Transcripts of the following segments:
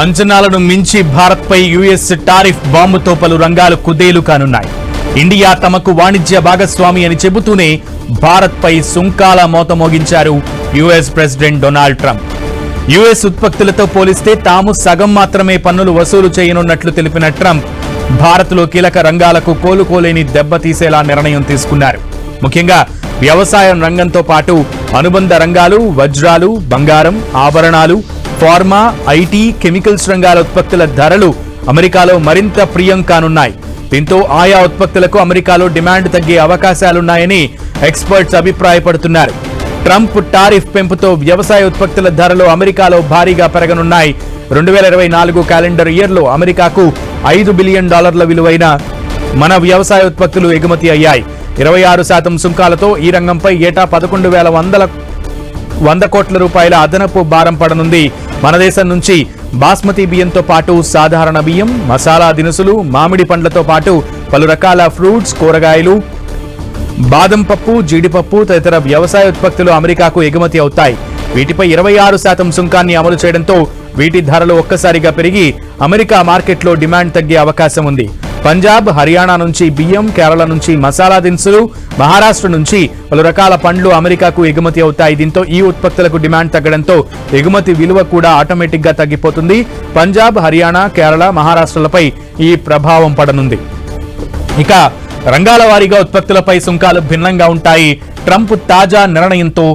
అంచనాలను మించి భారత్పై యుఎస్ టారిఫ్ బాంబుతో పలు రంగాలు కుదేలు కానున్నాయి. ఇండియా తమకు వాణిజ్య భాగస్వామి అని చెబుతూనే భారత్పై సుంకాల మోత మోగించారు US president Donald Trump. US ఉత్పత్తులతో పోలిస్తే తాము సగం మాత్రమే పన్నులు వసూలు చేయనున్నట్లు తెలిపిన ట్రంప్ భారత్లో కీలక రంగాలకు కోలుకోలేని దెబ్బతీసేలా నిర్ణయం తీసుకున్నారు. ముఖ్యంగా వ్యవసాయం రంగంతో పాటు అనుబంధ రంగాలు, వజ్రాలు, బంగారం, ఆభరణాలు, ఫార్మా, ఐటీ, కెమికల్స్ రంగాల ఉత్పత్తుల ధరలు అమెరికాలో మరింత ప్రియం కానున్నాయి. దీంతో ఆయా ఉత్పత్తులకు అమెరికాలో డిమాండ్ తగ్గే అవకాశాలున్నాయని ఎక్స్పర్ట్స్ అభిప్రాయపడుతున్నారు. ట్రంప్ టారిఫ్ పెంపుతో వ్యవసాయ ఉత్పత్తుల ధరలు అమెరికాలో భారీగా పెరగనున్నాయి. 2024 క్యాలెండర్ ఇయర్లో అమెరికాకు $5 బిలియన్ విలువైన మన వ్యవసాయ ఉత్పత్తులు ఎగుమతి అయ్యాయి. 26% సుంకాలతో ఈ రంగంపై ఏటా 11,100 కోట్ల రూపాయల అదనపు భారం పడనుంది. మన దేశం నుంచి బాస్మతి బియ్యంతో పాటు సాధారణ బియ్యం, మసాలా దినుసులు, మామిడి పండ్లతో పాటు పలు రకాల ఫ్రూట్స్, కూరగాయలు, బాదం పప్పు, జీడిపప్పు తదితర వ్యవసాయ ఉత్పత్తులు అమెరికాకు ఎగుమతి అవుతాయి. వీటిపై 26% సుంకాన్ని అమలు చేయడంతో వీటి ధరలు ఒక్కసారిగా పెరిగి అమెరికా మార్కెట్లో డిమాండ్ తగ్గే అవకాశం ఉంది. పంజాబ్, హర్యానా నుంచి బియ్యం, కేరళ నుంచి మసాలా దినుసులు, మహారాష్ట్ర నుంచి పలు రకాల పండ్లు అమెరికాకు ఎగుమతి అవుతాయి. దీంతో ఈ ఉత్పత్తులకు డిమాండ్ తగ్గడంతో ఎగుమతి విలువ కూడా ఆటోమేటిక్ గా తగ్గిపోతుంది. పంజాబ్, హర్యానా, కేరళ, మహారాష్ట్రలపై ఈ ప్రభావం పడనుంది. ఇక రంగాల వారీగా ఉత్పత్తులపై సుంకాలు భిన్నంగా ఉంటాయి. ట్రంప్ తాజా నిర్ణయంతో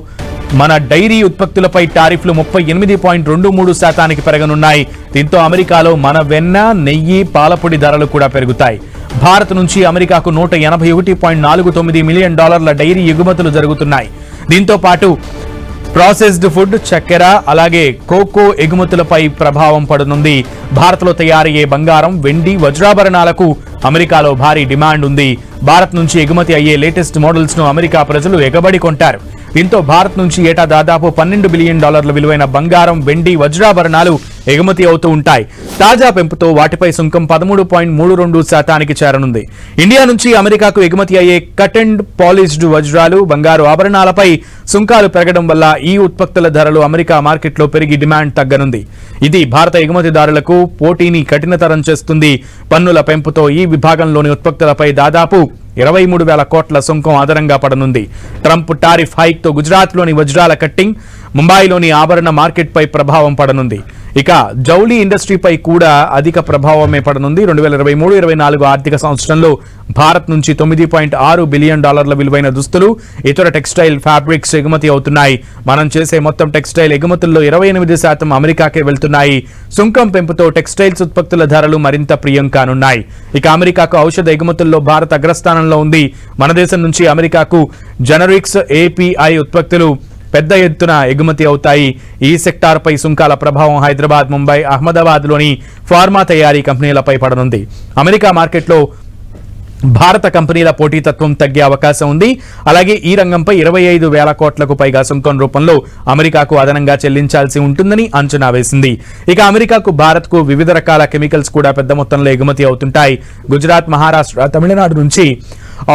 మన డైరీ ఉత్పత్తులపై టారిఫ్లు 38.23% పెరగనున్నాయి. దీంతో అమెరికాలో మన వెన్న, నెయ్యి, పాలపొడి ధరలు కూడా పెరుగుతాయి. భారత్ నుంచి అమెరికాకు $181.49 మిలియన్ డైరీ ఎగుమతులు జరుగుతున్నాయి. దీంతో పాటు ప్రాసెస్డ్ ఫుడ్, చక్కెర, అలాగే కోకో ఎగుమతులపై ప్రభావం పడనుంది. భారత్లో తయారయ్యే బంగారం, వెండి, వజ్రాభరణాలకు అమెరికాలో భారీ డిమాండ్ ఉంది. భారత్ నుంచి ఎగుమతి అయ్యే లేటెస్ట్ మోడల్స్ ను అమెరికా ప్రజలు ఎగబడి కొంటారు. దీంతో భారత్ నుంచి ఏటా దాదాపు $12 బిలియన్ విలువైన బంగారం, వెండి, వజ్రాభరణాలు ఎగుమతి అవుతూ ఉంటాయి. తాజా పెంపుతో వాటిపై సుంకం 13.32% చేరనుంది. ఇండియా నుంచి అమెరికాకు ఎగుమతి అయ్యే కట్ అండ్ పాలిష్డ్ వజ్రాలు, బంగారు ఆభరణాలపై సుంకాలు పెరగడం వల్ల ఈ ఉత్పత్తుల ధరలు అమెరికా మార్కెట్లో పెరిగి డిమాండ్ తగ్గనుంది. ఇది భారత ఎగుమతిదారులకు పోటీని కఠినతరం చేస్తుంది. పన్నుల పెంపుతో ఈ విభాగంలోని ఉత్పత్తులపై దాదాపు 23,000 కోట్ల సుంకం అదనంగా పడనుంది. ట్రంప్ టారిఫ్ హైక్ తో గుజరాత్లోని వజ్రాల కట్టింగ్, ముంబైలోని ఆభరణ మార్కెట్పై ప్రభావం పడనుంది. ఇక జౌళి ఇండస్ట్రీపై కూడా అధిక ప్రభావమే పడనుంది. 2023-24 ఆర్థిక సంవత్సరంలో భారత్ నుంచి $9.6 బిలియన్ విలువైన దుస్తులు, ఇతర టెక్స్టైల్ ఫ్యాబ్రిక్స్ ఎగుమతి అవుతున్నాయి. మనం చేసే మొత్తం టెక్స్టైల్ ఎగుమతుల్లో 28% అమెరికాకే వెళ్తున్నాయి. సుంకం పెంపుతో టెక్స్టైల్స్ ఉత్పత్తుల ధరలు మరింత ప్రియం కానున్నాయి. ఇక అమెరికాకు ఔషధ ఎగుమతుల్లో భారత్ అగ్రస్థానంలో ఉంది. మన దేశం నుంచి అమెరికాకు జనరిక్స్, ఏపీఐ ఉత్పత్తులు పెద్ద ఎత్తున ఎగుమతి అవుతాయి. ఈ సెక్టార్పై సుంకాల ప్రభావం హైదరాబాద్, ముంబై, అహ్మదాబాద్లోని ఫార్మా తయారీ కంపెనీలపై పడనుంది. అమెరికా మార్కెట్లో భారత కంపెనీల పోటీతత్వం తగ్గే అవకాశం ఉంది. అలాగే ఈ రంగంపై 25,000 కోట్లకు పైగా సుంకం రూపంలో అమెరికాకు అదనంగా చెల్లించాల్సి ఉంటుందని అంచనా వేసింది. ఇక అమెరికాకు, భారత్కు వివిధ రకాల కెమికల్స్ కూడా పెద్ద మొత్తంలో ఎగుమతి అవుతుంటాయి. గుజరాత్, మహారాష్ట్ర, తమిళనాడు నుంచి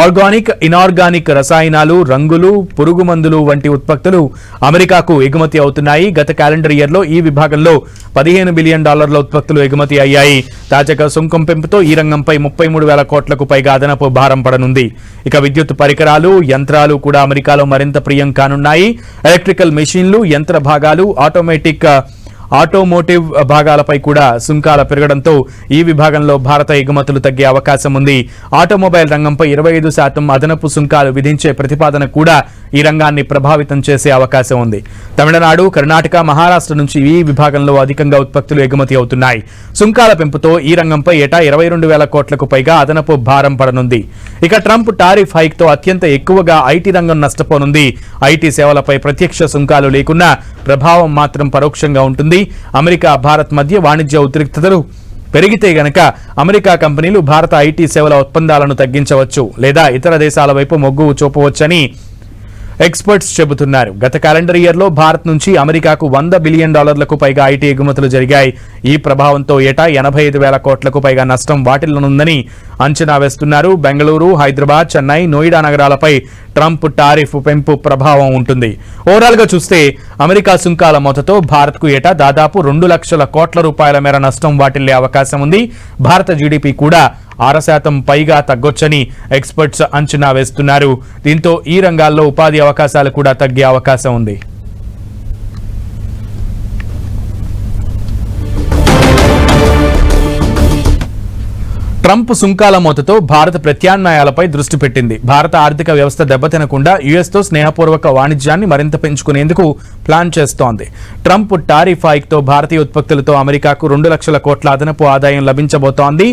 ఆర్గానిక్, ఇనార్గానిక్ రసాయనాలు, రంగులు, పురుగు మందులు వంటి ఉత్పత్తులు అమెరికాకు ఎగుమతి అవుతున్నాయి. గత క్యాలెండర్ ఇయర్లో ఈ విభాగంలో $15 బిలియన్ ఉత్పత్తులు ఎగుమతి అయ్యాయి. తాజాగా సుంకం పెంపుతో ఈ రంగంపై 33,000 కోట్లకు పైగా అదనపు భారం పడనుంది. ఇక విద్యుత్ పరికరాలు, యంత్రాలు కూడా అమెరికాలో మరింత ప్రియం కానున్నాయి. ఎలక్ట్రికల్ మెషిన్లు, యంత్ర భాగాలు, ఆటోమోటివ్ భాగాలపై కూడా సుంకాల పెరగడంతో ఈ విభాగంలో భారత ఎగుమతులు తగ్గే అవకాశం ఉంది. ఆటోమొబైల్ రంగంపై 25% అదనపు సుంకాలు విధించే ప్రతిపాదన కూడా ఈ రంగాన్ని ప్రభావితం చేసే అవకాశం ఉంది. తమిళనాడు, కర్ణాటక, మహారాష్ట్ర నుంచి ఈ విభాగంలో అధికంగా ఉత్పత్తులు ఎగుమతి అవుతున్నాయి. సుంకాల పెంపుతో ఈ రంగంపై ఏటా 22,000 కోట్లకు పైగా అదనపు భారం పడనుంది. ఇక ట్రంప్ టారిఫ్ హైక్ తో అత్యంత ఎక్కువగా ఐటీ రంగం నష్టపోనుంది. ఐటీ సేవలపై ప్రత్యక్ష సుంకాలు లేకున్నా ప్రభావం మాత్రం పరోక్షంగా ఉంటుంది. అమెరికా, భారత్ మధ్య వాణిజ్య ఉద్రిక్తతలు పెరిగితే గనక అమెరికా కంపెనీలు భారత ఐటీ సేవల ఒప్పందాలను తగ్గించవచ్చు లేదా ఇతర దేశాల వైపు మొగ్గు చూపవచ్చని ఎక్స్పర్ట్స్ చెబుతున్నారు. గత క్యాలెండర్ ఇయర్లో భారత్ నుంచి అమెరికాకు $100 బిలియన్ పైగా ఐటీ ఎగుమతులు జరిగాయి. ఈ ప్రభావంతో ఏటా 85,000 కోట్లకు పైగా నష్టం వాటిల్లునుందని అంచనా వేస్తున్నారు. బెంగళూరు, హైదరాబాద్, చెన్నై, నోయిడా నగరాలపై ట్రంప్ టారిఫ్ పెంపు ప్రభావం ఉంటుంది. ఓవరాల్ గా చూస్తే అమెరికా సుంకాల మొదతో భారత్కు ఏటా దాదాపు 2 లక్షల కోట్ల రూపాయల మేర నష్టం వాటిల్లే అవకాశం ఉంది. భారత జీడీపీ కూడా 6% పైగా తగ్గొచ్చని ఎక్స్పర్ట్స్ అంచనా వేస్తున్నారు. దీంతో ఈ రంగాల్లో ఉపాధి అవకాశాలు కూడా తగ్గే అవకాశం ఉంది. ట్రంప్ సుంకాల మోతతో భారత ప్రత్యామ్నాయాలపై దృష్టి పెట్టింది. భారత ఆర్థిక వ్యవస్థ దెబ్బతినకుండా యుఎస్తో స్నేహపూర్వక వాణిజ్యాన్ని మరింత పెంచుకునేందుకు ప్లాన్ చేస్తోంది. ట్రంప్ టారిఫ్ హైక్తో భారతీయ ఉత్పత్తులతో అమెరికాకు 2 లక్షల కోట్ల అదనపు ఆదాయం లభించబోతోంది.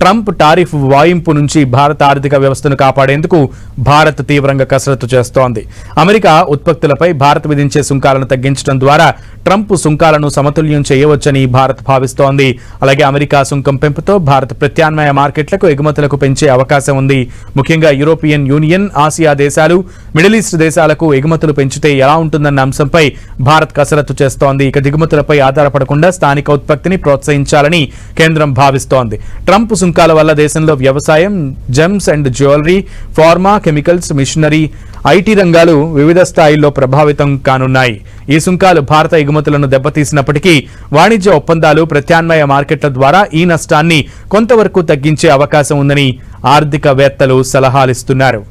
ట్రంప్ టారిఫ్ వాయింపు నుంచి భారత ఆర్థిక వ్యవస్థను కాపాడేందుకు భారత్ తీవ్రంగా కసరత్తు చేస్తోంది. అమెరికా ఉత్పత్తులపై భారత్ విధించే సుంకాలను తగ్గించడం ద్వారా ట్రంప్ సుంకాలను సమతుల్యం చేయవచ్చని భారత్ భావిస్తోంది. అలాగే అమెరికా సుంకం పెంపుతో భారత ప్రత్యామ్నాయ మార్కెట్లకు ఎగుమతులకు పెంచే అవకాశం ఉంది. ముఖ్యంగా యూరోపియన్ యూనియన్, ఆసియా దేశాలు, మిడిల్ ఈస్ట్ దేశాలకు ఎగుమతులు పెంచితే ఎలా ఉంటుందన్న అంశంపై భారత్ కసరత్తు చేస్తోంది. ఇక దిగుమతులపై ఆధారపడకుండా స్థానిక ఉత్పత్తిని ప్రోత్సహించాలని కేంద్రం భావిస్తోంది. ట్రంప్ సుంకాల వల్ల దేశంలో వ్యవసాయం, gems and jewellery, pharma, chemicals, machinery, IT రంగాలు వివిధ స్థాయిల్లో ప్రభావితం కానున్నాయి. ఈ సుంకాలు భారత ఎగుమతులను దెబ్బతీసినప్పటికీ వాణిజ్య ఒప్పందాలు, ప్రత్యామ్నాయ మార్కెట్ల ద్వారా ఈ నష్టాన్ని కొంతవరకు తగ్గించే అవకాశం ఉందని ఆర్థికవేత్తలు సలహాలిస్తున్నారు.